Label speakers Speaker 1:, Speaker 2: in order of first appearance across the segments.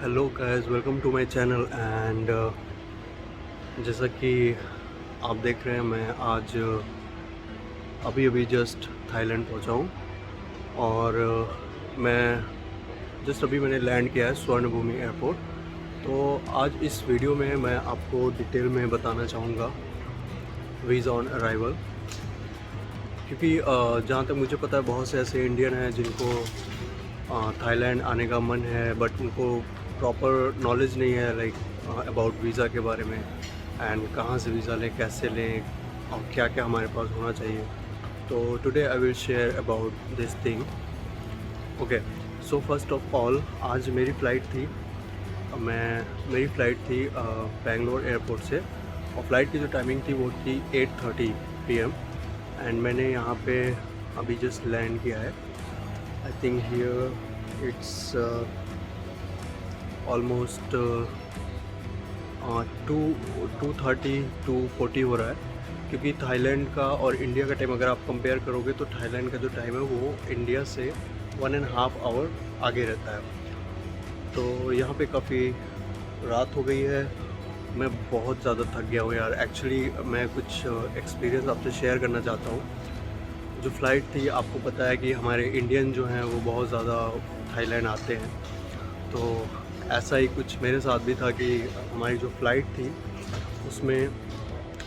Speaker 1: Hello guys, welcome to my channel and जैसा कि आप देख रहे हैं, मैं आज अभी अभी जस्ट थाईलैंड पहुंचा हूं और मैं जस्ट अभी मैंने लैंड किया है स्वर्णभूमि एयरपोर्ट। तो आज इस वीडियो में मैं आपको डिटेल में बताना चाहूँगा वीज़ा ऑन अराइवल, क्योंकि जहाँ तक मुझे पता है बहुत से ऐसे इंडियन हैं जिनको थाईलैंड आने का मन है, बट उनको प्रॉपर नॉलेज नहीं है लाइक अबाउट वीज़ा के बारे में एंड कहाँ से वीज़ा लें, कैसे लें और क्या क्या हमारे पास होना चाहिए। तो today I will share about this thing. Okay, so first of all आज मेरी फ़्लाइट थी। मेरी फ़्लाइट थी बेंगलोर एयरपोर्ट से, और फ्लाइट की जो टाइमिंग थी वो थी 8:30 PM एंड मैंने यहाँ पे अभी जस्ट लैंड किया है। I think here it's almost 2:30 हो रहा है, क्योंकि थाईलैंड का और इंडिया का टाइम अगर आप कंपेयर करोगे तो थाईलैंड का जो टाइम है वो इंडिया से 1.5 आवर आगे रहता है। तो यहाँ पे काफ़ी रात हो गई है। मैं बहुत ज़्यादा थक गया हूँ यार। एक्चुअली मैं कुछ एक्सपीरियंस आपसे शेयर करना चाहता हूँ। जो फ़्लाइट थी, आपको पता है कि हमारे इंडियन जो हैं वो बहुत ज़्यादा थाईलैंड आते हैं। तो ऐसा ही कुछ मेरे साथ भी था कि हमारी जो फ़्लाइट थी उसमें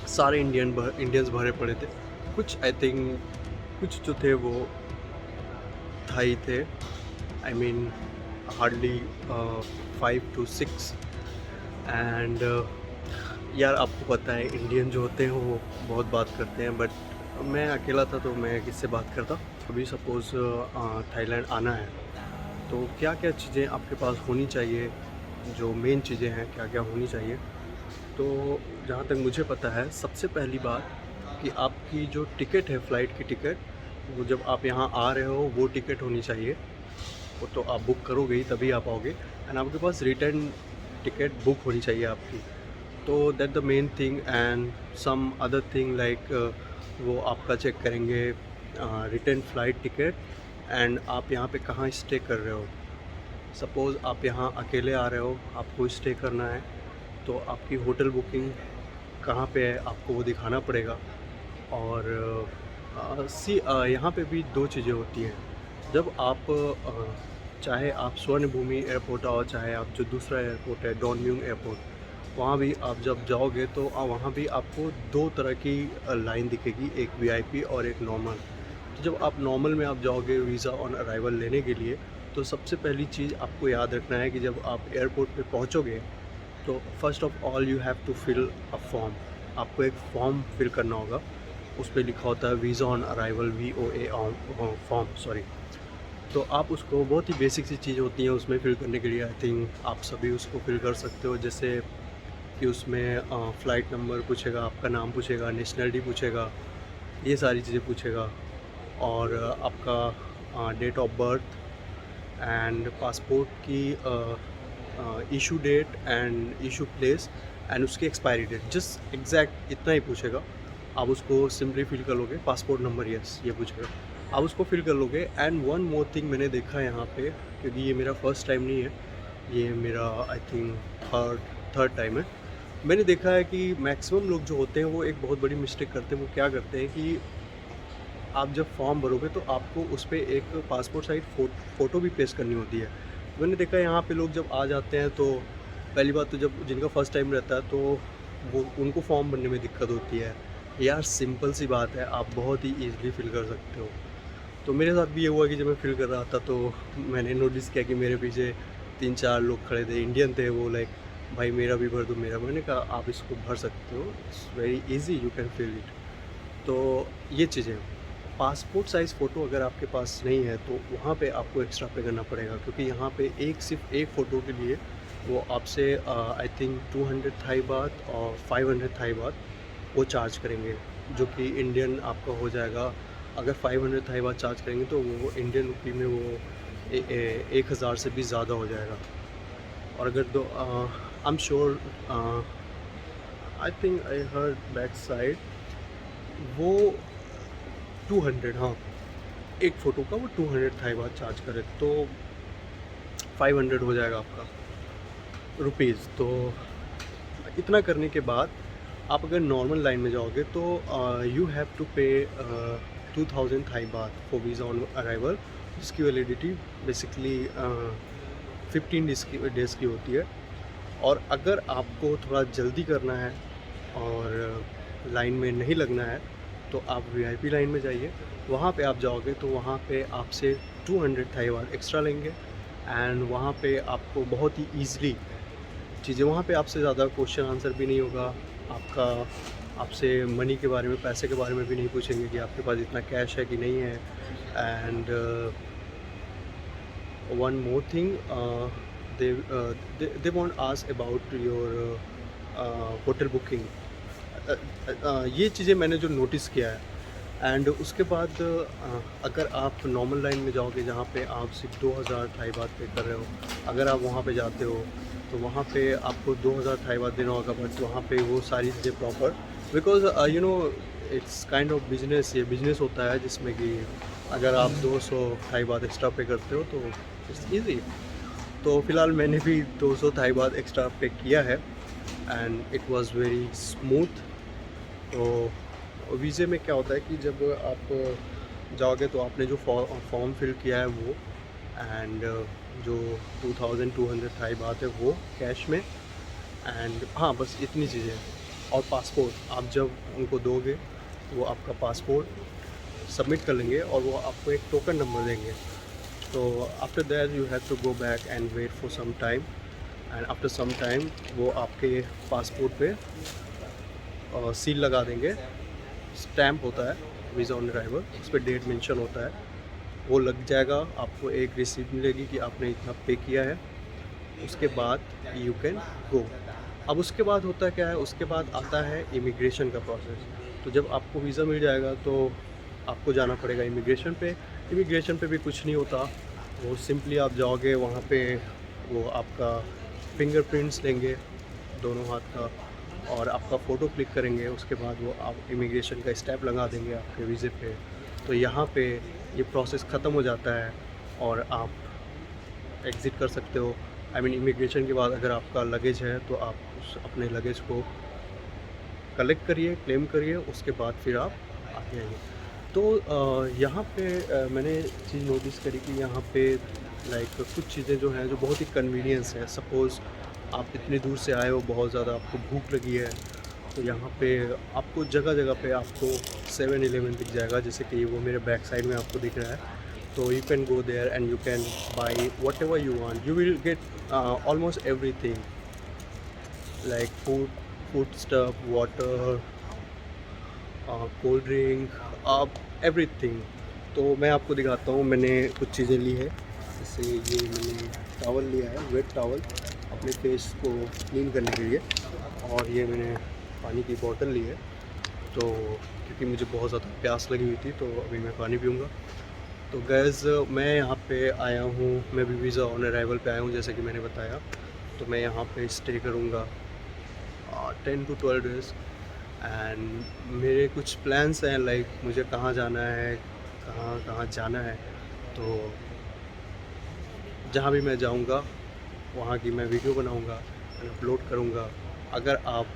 Speaker 1: सारे इंडियंस भरे पड़े थे। कुछ आई थिंक कुछ जो थे वो थाई थे। I mean hardly 5 to 6 and यार आपको पता है इंडियन जो होते हैं वो बहुत बात करते हैं, बट मैं अकेला था तो मैं किससे बात करता। अभी सपोज़ थाईलैंड आना है तो क्या क्या चीज़ें आपके पास होनी चाहिए, जो मेन चीज़ें हैं क्या क्या होनी चाहिए। तो जहाँ तक मुझे पता है, सबसे पहली बात कि आपकी जो टिकट है, फ़्लाइट की टिकट, वो जब आप यहाँ आ रहे हो वो टिकट होनी चाहिए। वो तो आप बुक करोगे ही तभी आप आओगे, एंड आपके पास रिटर्न टिकट बुक होनी चाहिए आपकी। तो that the main thing and some other thing like वो आपका चेक करेंगे रिटर्न फ़्लाइट टिकट एंड आप यहाँ पे कहाँ स्टे कर रहे हो। सपोज़ आप यहाँ अकेले आ रहे हो, आपको स्टे करना है, तो आपकी होटल बुकिंग कहाँ पे है आपको वो दिखाना पड़ेगा। और यहाँ पे भी दो चीज़ें होती हैं। जब आप चाहे आप स्वर्णभूमि एयरपोर्ट आओ, चाहे आप जो दूसरा एयरपोर्ट है डॉन म्यूंग एयरपोर्ट, वहाँ भी आप जब जाओगे तो वहाँ भी आपको दो तरह की लाइन दिखेगी, एक वीआईपी और एक नॉर्मल। तो जब आप नॉर्मल में आप जाओगे वीज़ा ऑन अराइवल लेने के लिए, तो सबसे पहली चीज़ आपको याद रखना है कि जब आप एयरपोर्ट पे पहुँचोगे तो first of all you have to fill a form. आपको एक फॉर्म फिल करना होगा। उस पे लिखा होता है visa on arrival, VOA form, sorry. तो आप उसको, बहुत ही बेसिक सी चीज़ होती है उसमें फ़िल करने के लिए। आई थिंक आप सभी उसको फ़िल कर सकते हो, जैसे कि उसमें फ़्लाइट नंबर पूछेगा, आपका नाम पूछेगा, नेशनलिटी पूछेगा, ये सारी चीज़ें पूछेगा। और आपका date of birth and passport की issue date and issue place and उसकी एक्सपायरी डेट, जस्ट एग्जैक्ट इतना ही पूछेगा। आप उसको सिंपली फिल कर लोगे। पासपोर्ट नंबर, यस, ये पूछेगा, आप उसको फिल कर लोगे। एंड वन मोर थिंग मैंने देखा है यहाँ पे, क्योंकि ये मेरा फर्स्ट टाइम नहीं है, ये मेरा आई थिंक थर्ड टाइम है। मैंने देखा है कि मैक्सिमम लोग जो होते हैं वो एक बहुत बड़ी मिस्टेक करते हैं। वो क्या करते हैं कि आप जब फॉर्म भरोगे तो आपको उस पे एक पासपोर्ट साइज़ फ़ोटो भी पेस्ट करनी होती है। मैंने देखा है यहाँ पे लोग जब आ जाते हैं तो पहली बात तो जब जिनका फर्स्ट टाइम रहता है तो वो उनको फॉर्म भरने में दिक्कत होती है। यार सिंपल सी बात है, आप बहुत ही ईज़िली फ़िल कर सकते हो। तो मेरे साथ भी ये हुआ कि जब मैं फ़िल कर रहा था तो मैंने नोटिस किया कि मेरे पीछे 3-4 लोग खड़े थे, इंडियन थे वो, लाइक भाई मेरा भी भर दो मेरा। मैंने कहा आप इसको भर सकते हो, it's very easy, you can fill it. तो ये चीज़ें, पासपोर्ट साइज़ फ़ोटो अगर आपके पास नहीं है तो वहाँ पे आपको एक्स्ट्रा पे करना पड़ेगा, क्योंकि यहाँ पे एक सिर्फ एक फ़ोटो के लिए वो आपसे आई थिंक 200 थाई बात और 500 थाई बात वो चार्ज करेंगे, जो कि इंडियन आपका हो जाएगा। अगर 500 थाई बात चार्ज करेंगे तो वो इंडियन रुपी में वो 1000 से भी ज़्यादा हो जाएगा। और अगर दो I am sure, I think I heard back side वो 200, हाँ, एक फ़ोटो का वो 200 थाई बात चार्ज करे तो 500 हो जाएगा आपका। रुपीज़। तो इतना करने के बाद आप अगर नॉर्मल लाइन में जाओगे तो यू हैव टू पे 2000 Thai baht for visa on arrival, जिसकी वैलिडिटी बेसिकली 15 डेज़ की होती है। और अगर आपको थोड़ा जल्दी करना है और लाइन में नहीं लगना है तो आप वीआईपी लाइन में जाइए। वहाँ पे आप जाओगे तो वहाँ पे आपसे 200 थाई बात एक्स्ट्रा लेंगे एंड वहाँ पे आपको बहुत ही ईज़िली चीज़ें, वहाँ पे आपसे ज़्यादा क्वेश्चन आंसर भी नहीं होगा। आपका आपसे मनी के बारे में, पैसे के बारे में भी नहीं पूछेंगे कि आपके पास इतना कैश है कि नहीं है। And one more thing, they won't ask about your hotel booking. ये चीज़ें मैंने जो नोटिस किया है। एंड उसके बाद अगर आप नॉर्मल लाइन में जाओगे जहाँ पे आप सिर्फ 2000 थाई बात पे कर रहे हो, अगर आप वहाँ पे जाते हो तो वहाँ पे आपको 2000 थाई बात देना होगा, बट वहाँ पे वो सारी चीज़ें proper, because you know it's kind of business. ये बिजनेस होता है जिसमें कि अगर आप 200 थाई बात एक्स्ट्रा पे करते हो तो इट्स ईजी। तो फ़िलहाल मैंने भी 200 थाई बात एक्स्ट्रा पे किया है and it was very smooth. तो वीज़े में क्या होता है कि जब आप जाओगे तो आपने जो फॉर्म फिल किया है वो, एंड जो 2200 थाई बात है वो कैश में, एंड हाँ बस इतनी चीज़ें। और पासपोर्ट आप जब उनको दोगे वो आपका पासपोर्ट सबमिट कर लेंगे और वो आपको एक टोकन नंबर देंगे। तो after that you have to go back and wait for some time, and after some time वो आपके पासपोर्ट पे सील लगा देंगे। स्टैम्प होता है वीज़ा ऑन अराइवल, उस पर डेट मेंशन होता है, वो लग जाएगा। आपको एक रिसीप्ट मिलेगी कि आपने इतना पे किया है। उसके बाद यू कैन गो। अब उसके बाद होता क्या है, उसके बाद आता है इमिग्रेशन का प्रोसेस। तो जब आपको वीज़ा मिल जाएगा तो आपको जाना पड़ेगा इमिग्रेशन पे। इमिग्रेशन पे भी कुछ नहीं होता, वो सिंपली आप जाओगे वहाँ पे, वो आपका फिंगरप्रिंट्स लेंगे दोनों हाथ का और आपका फ़ोटो क्लिक करेंगे। उसके बाद वो आप इमिग्रेशन का स्टैम्प लगा देंगे आपके वीज़े पे। तो यहाँ पे ये प्रोसेस ख़त्म हो जाता है और आप एग्ज़िट कर सकते हो। आई मीन इमिग्रेशन के बाद अगर आपका लगेज है तो आप उस अपने लगेज को कलेक्ट करिए, क्लेम करिए, उसके बाद फिर आप आगे आइए। तो यहाँ पे मैंने चीज़ नोटिस करी कि यहाँ पे लाइक कुछ चीज़ें जो हैं जो बहुत ही कन्वीनियंस है। सपोज़ आप इतनी दूर से आए हो, बहुत ज़्यादा आपको भूख लगी है, तो यहाँ पे आपको जगह जगह पे आपको 7-Eleven दिख जाएगा, जैसे कि वो मेरे बैक साइड में आपको दिख रहा है। तो you can go there and you can buy whatever you want, you will get almost everything like food stuff, water, cold drink, everything. तो मैं आपको दिखाता हूँ, मैंने कुछ चीज़ें ली है। जैसे ये मैंने टॉवल लिया है, वेट टॉवल अपने फेस को क्लीन करने के लिए, और ये मैंने पानी की बोतल ली है। तो क्योंकि मुझे बहुत ज़्यादा प्यास लगी हुई थी तो अभी मैं पानी पीऊँगा। तो गैस मैं यहाँ पे आया हूँ, मैं भी वीज़ा ऑन अराइवल पे आया हूँ जैसे कि मैंने बताया। तो मैं यहाँ पे स्टे करूँगा 10 to 12 डेज़। एंड मेरे कुछ प्लान्स हैं, लाइक मुझे कहाँ जाना है, कहाँ कहाँ जाना है। तो जहाँ भी मैं जाऊँगा वहाँ की मैं वीडियो बनाऊँगा एंड अपलोड करूँगा। अगर आप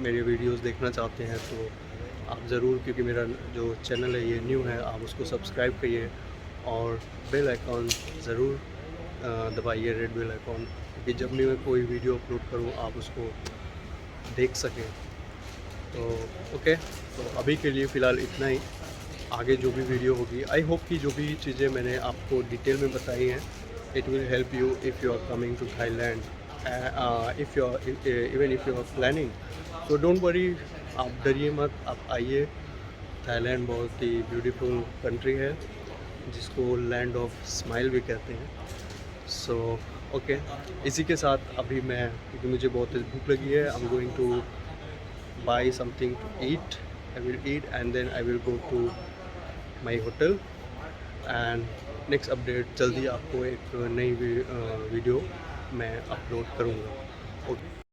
Speaker 1: मेरे वीडियोस देखना चाहते हैं तो आप ज़रूर, क्योंकि मेरा जो चैनल है ये न्यू है, आप उसको सब्सक्राइब करिए और बेल आइकॉन ज़रूर दबाइए, रेड बेल आइकॉन, क्योंकि जब भी मैं कोई वीडियो अपलोड करूँ आप उसको देख सकें। तो ओके, तो अभी के लिए फ़िलहाल इतना ही। आगे जो भी वीडियो होगी, आई होप कि जो भी चीज़ें मैंने आपको डिटेल में बताई हैं, it will help you if you are coming to Thailand, if you are even if you are planning. तो डोंट वरी, आप डरिए मत, आप आइए। थाईलैंड बहुत ही ब्यूटीफुल कंट्री है जिसको लैंड ऑफ स्माइल भी कहते हैं। सो ओके, इसी के साथ अभी मैं, क्योंकि मुझे बहुत तेज़ भूख लगी है, I am going to buy something to eat. I will eat and then I will go to my hotel, and next update जल्दी आपको एक नई वीडियो मैं अपलोड करूँगा। ओके।